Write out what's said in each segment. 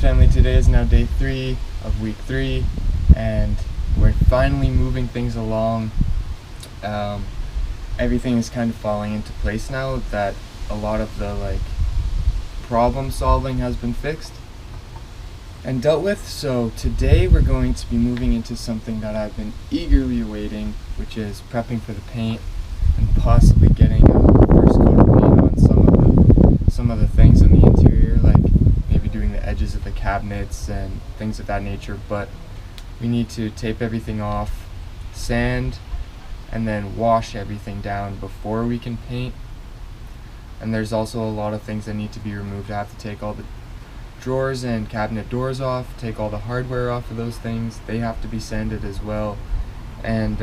family, today is now day 3 of week 3, and we're finally moving things along. Everything is kind of falling into place now that a lot of the problem solving has been fixed and dealt with. So today we're going to be moving into something that I've been eagerly awaiting, which is prepping for the paint and possibly getting a first coat of paint on some of the things in the interior, like maybe doing the edges of the cabinets and things of that nature. But we need to tape everything off, sand, and then wash everything down before we can paint. And there's also a lot of things that need to be removed. I have to take all the drawers and cabinet doors off, take all the hardware off of those things. They have to be sanded as well, and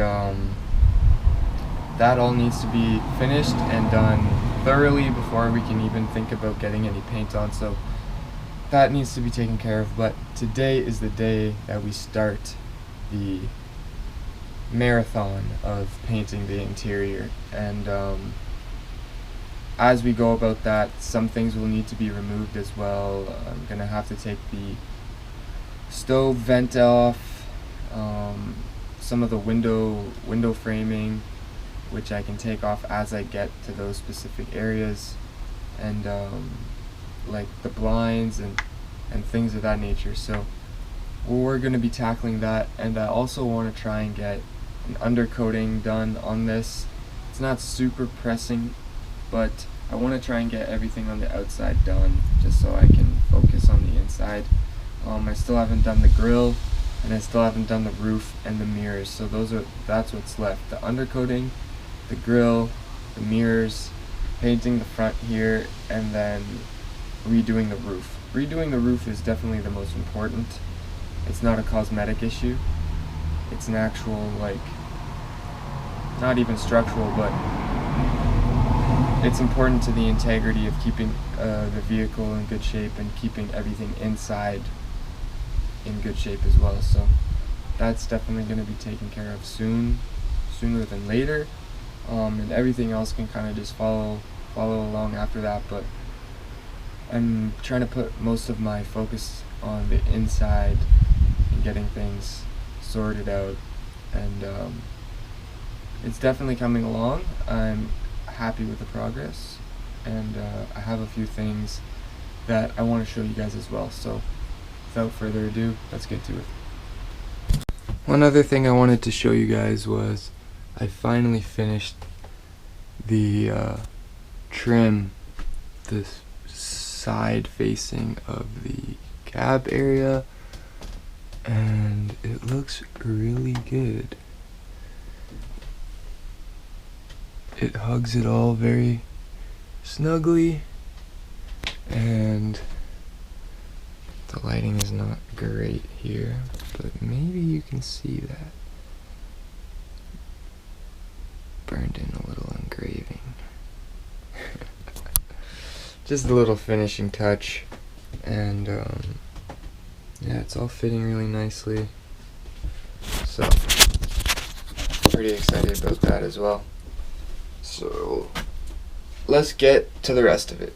that all needs to be finished and done thoroughly before we can even think about getting any paint on. So that needs to be taken care of. But today is the day that we start the marathon of painting the interior, and as we go about that, some things will need to be removed as well. I'm gonna have to take the stove vent off, some of the window framing, which I can take off as I get to those specific areas, and like the blinds and things of that nature. So we're gonna be tackling that, and I also want to try and get an undercoating done on this. It's not super pressing, but I want to try and get everything on the outside done just so I can focus on the inside. I still haven't done the grill, and I still haven't done the roof and the mirrors, so that's what's left: the undercoating, the grill, the mirrors, painting the front here, and then redoing the roof. Redoing the roof is definitely the most important. It's not a cosmetic issue. It's an actual, not even structural, but it's important to the integrity of keeping the vehicle in good shape and keeping everything inside in good shape as well. So that's definitely going to be taken care of sooner than later, and everything else can kind of just follow along after that. But I'm trying to put most of my focus on the inside and getting things sorted out, and it's definitely coming along. I'm happy with the progress, and I have a few things that I want to show you guys as well. So without further ado, let's get to it. One other thing I wanted to show you guys was I finally finished the trim, this side facing of the cab area, and it looks really good. It hugs it all very snugly, and the lighting is not great here, but maybe you can see that burned in a little engraving. Just a little finishing touch, and yeah, it's all fitting really nicely, so pretty excited about that as well. So let's get to the rest of it.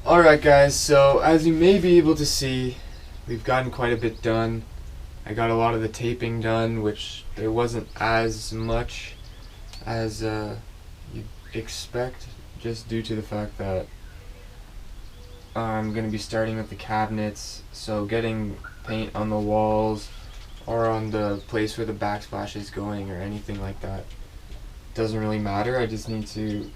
Alright guys, so as you may be able to see, we've gotten quite a bit done. I got a lot of the taping done, which there wasn't as much as you'd expect, just due to the fact that I'm going to be starting with the cabinets, so getting paint on the walls or on the place where the backsplash is going or anything like that doesn't really matter. I just need to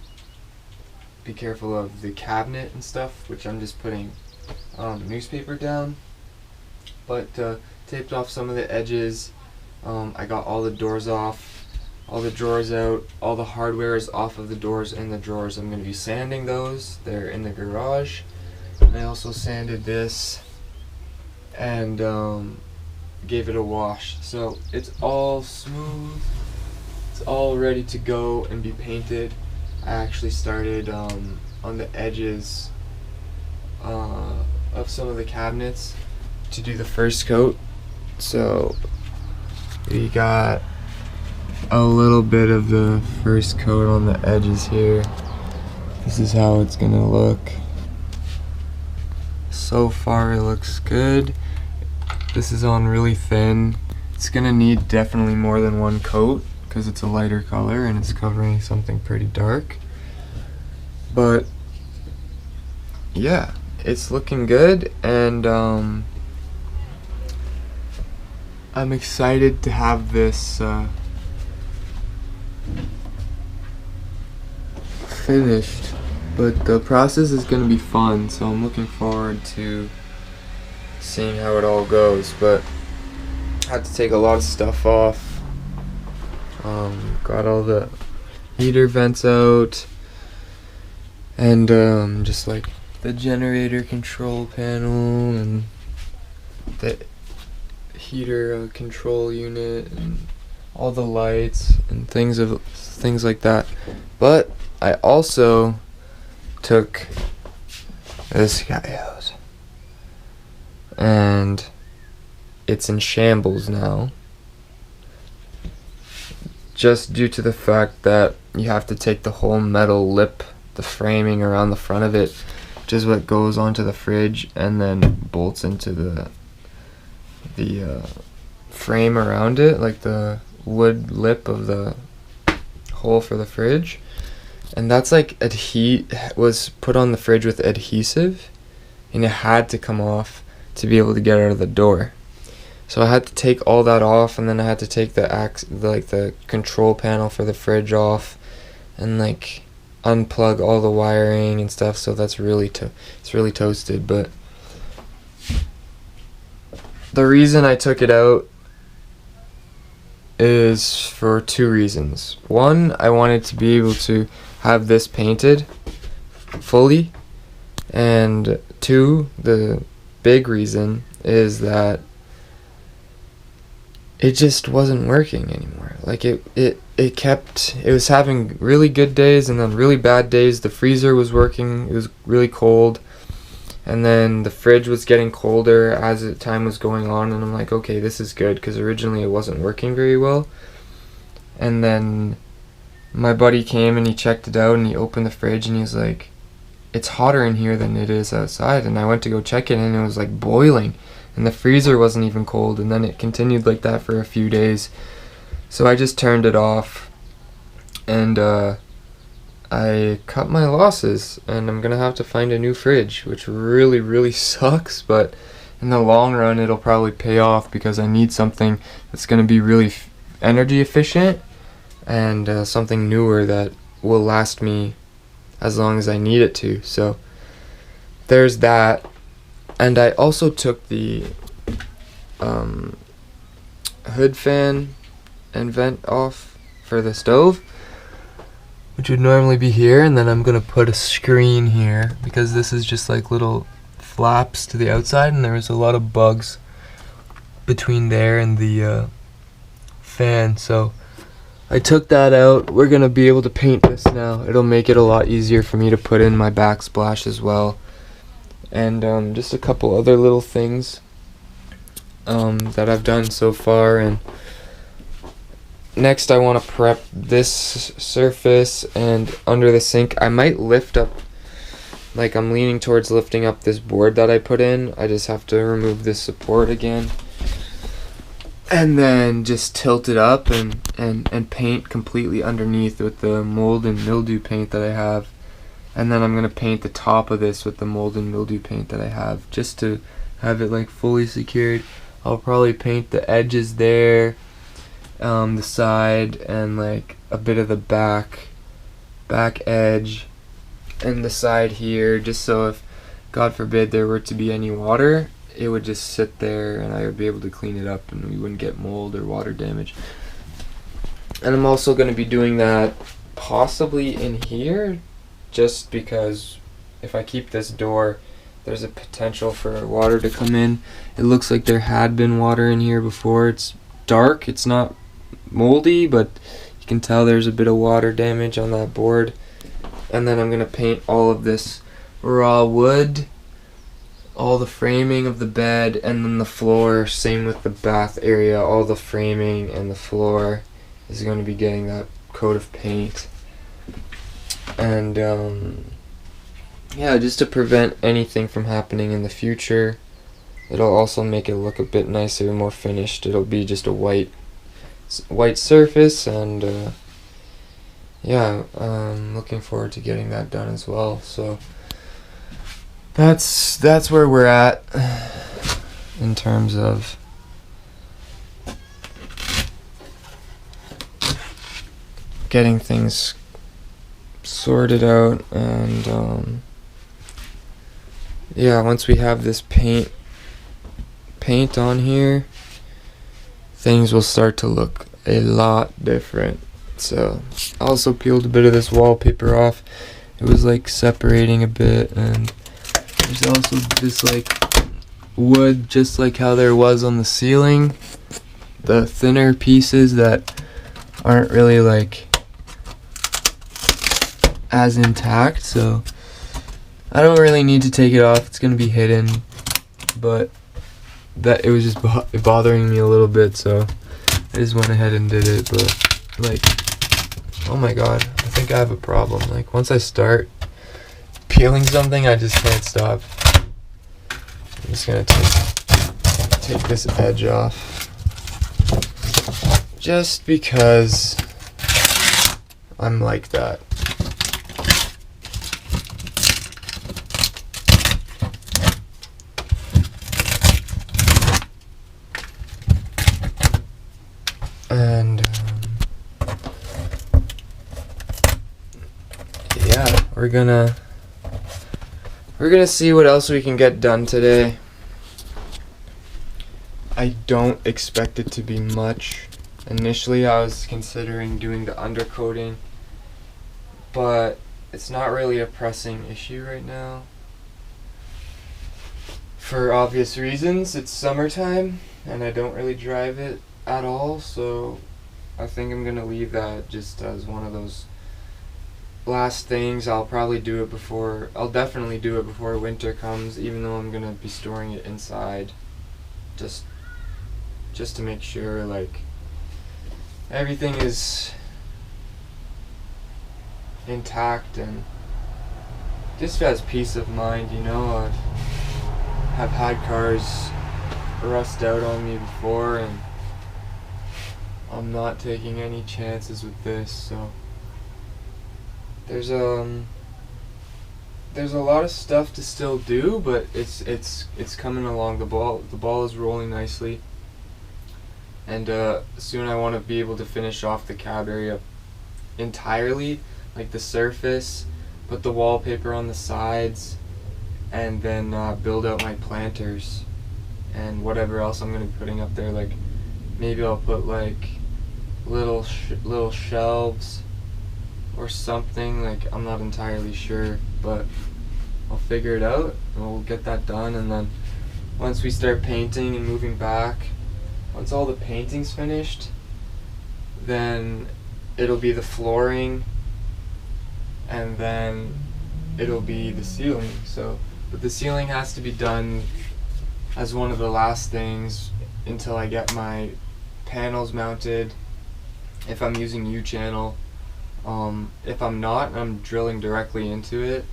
be careful of the cabinet and stuff, which I'm just putting newspaper down, but taped off some of the edges. I got all the doors off, all the drawers out, all the hardware is off of the doors and the drawers. I'm going to be sanding those. They're in the garage. I also sanded this and gave it a wash, so it's all smooth, it's all ready to go and be painted. I actually started on the edges of some of the cabinets to do the first coat. So we got a little bit of the first coat on the edges here. This is how it's gonna look. So far it looks good. This is on really thin. It's gonna need definitely more than one coat because it's a lighter color and it's covering something pretty dark. But yeah, it's looking good, and I'm excited to have this finished. But the process is going to be fun, so I'm looking forward to seeing how it all goes. But I had to take a lot of stuff off. Got all the heater vents out, and just like the generator control panel and the heater control unit and all the lights and things like that. But I also took this guy out, and it's in shambles now, just due to the fact that you have to take the whole metal lip, the framing around the front of it, which is what goes onto the fridge, and then bolts into the frame around it, like the wood lip of the hole for the fridge. And that's like was put on the fridge with adhesive, and it had to come off to be able to get out of the door. So I had to take all that off, and then I had to take the control panel for the fridge off, and like unplug all the wiring and stuff. So that's really it's really toasted. But the reason I took it out is for two reasons. One, I wanted to be able to have this painted fully, and two, the big reason is that it just wasn't working anymore. Like it was having really good days and then really bad days. The freezer was working, it was really cold, and then the fridge was getting colder as the time was going on, and I'm like, okay, this is good, because originally it wasn't working very well. And then my buddy came and he checked it out, and he opened the fridge and he was like, it's hotter in here than it is outside. And I went to go check it, and it was like boiling, and the freezer wasn't even cold. And then it continued like that for a few days. So I just turned it off, and I cut my losses, and I'm gonna have to find a new fridge, which really, really sucks, but in the long run it'll probably pay off, because I need something that's gonna be really energy efficient, and something newer that will last me as long as I need it to. So there's that. And I also took the hood fan and vent off for the stove, which would normally be here, and then I'm gonna put a screen here, because this is just like little flaps to the outside, and there was a lot of bugs between there and the fan. So I took that out. We're gonna be able to paint this now. It'll make it a lot easier for me to put in my backsplash as well, and just a couple other little things that I've done so far. And next I want to prep this surface, and under the sink I might lift up, like I'm leaning towards lifting up this board that I put in. I just have to remove this support again, and then just tilt it up and paint completely underneath with the mold and mildew paint that I have. And then I'm going to paint the top of this with the mold and mildew paint that I have, just to have it like fully secured. I'll probably paint the edges there, the side, and like a bit of the back edge and the side here, just so if God forbid there were to be any water, it would just sit there and I would be able to clean it up, and we wouldn't get mold or water damage. And I'm also going to be doing that possibly in here, just because if I keep this door, there's a potential for water to come in. It looks like there had been water in here before. It's dark, it's not moldy, but you can tell there's a bit of water damage on that board. And then I'm going to paint all of this raw wood, all the framing of the bed, and then the floor, same with the bath area, all the framing and the floor is going to be getting that coat of paint. And yeah, just to prevent anything from happening in the future. It'll also make it look a bit nicer and more finished. It'll be just a white surface, and yeah, I'm looking forward to getting that done as well. So that's where we're at in terms of getting things sorted out. And yeah, once we have this paint on here, things will start to look a lot different. So I also peeled a bit of this wallpaper off. It was like separating a bit, and there's also this like wood, just like how there was on the ceiling, the thinner pieces that aren't really like as intact. So I don't really need to take it off, it's gonna be hidden, but that it was just bothering me a little bit, so I just went ahead and did it. But like, oh my god, I think I have a problem. Like, once I start peeling something, I just can't stop. I'm just gonna take this edge off, just because I'm like that. And yeah, we're gonna see what else we can get done today. I don't expect it to be much. Initially I was considering doing the undercoating, but it's not really a pressing issue right now. For obvious reasons, it's summertime and I don't really drive it at all, so I think I'm gonna leave that just as one of those last things. I'll definitely do it before winter comes, even though I'm gonna be storing it inside, just to make sure like everything is intact and just as peace of mind. You know, I've had cars rust out on me before, and I'm not taking any chances with this. So there's a lot of stuff to still do, but it's coming along. The ball is rolling nicely, and soon I want to be able to finish off the cab area entirely, like the surface, put the wallpaper on the sides, and then build out my planters and whatever else I'm gonna be putting up there. Like maybe I'll put like little shelves or something. Like, I'm not entirely sure, but I'll figure it out and we'll get that done. And then once we start painting and moving back, once all the painting's finished, then it'll be the flooring, and then it'll be the ceiling. So, but the ceiling has to be done as one of the last things until I get my panels mounted, if I'm using U-channel. If I'm not, I'm drilling directly into it.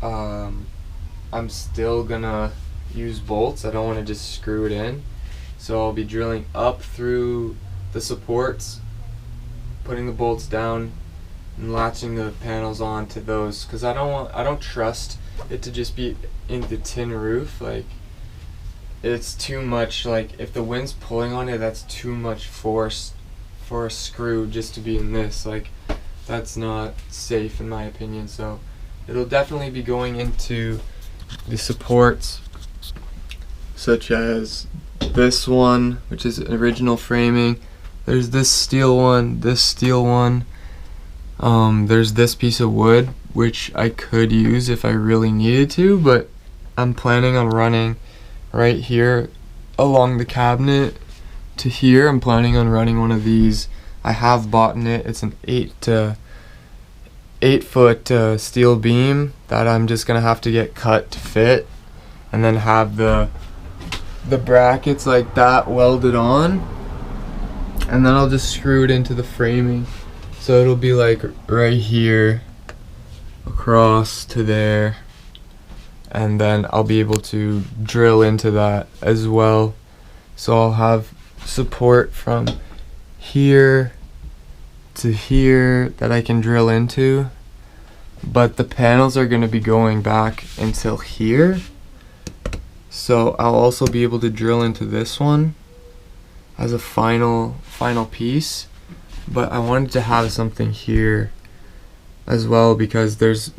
I'm still gonna use bolts. I don't want to just screw it in, so I'll be drilling up through the supports, putting the bolts down, and latching the panels onto those, because I don't trust it to just be in the tin roof. Like, it's too much. Like, if the wind's pulling on it, that's too much force for a screw just to be in this. Like, that's not safe in my opinion. So it'll definitely be going into the supports, such as this one, which is original framing. There's this steel one, there's this piece of wood, which I could use if I really needed to, but I'm planning on running right here along the cabinet to here. I'm planning on running one of these. I have bought it. It's an 8 foot steel beam that I'm just gonna have to get cut to fit, and then have the brackets like that welded on. and then I'll just screw it into the framing. So it'll be like right here, across to there, and then I'll be able to drill into that as well. So I'll have support from here to here that I can drill into, but the panels are going to be going back until here. So I'll also be able to drill into this one as a final piece, but I wanted to have something here as well because there's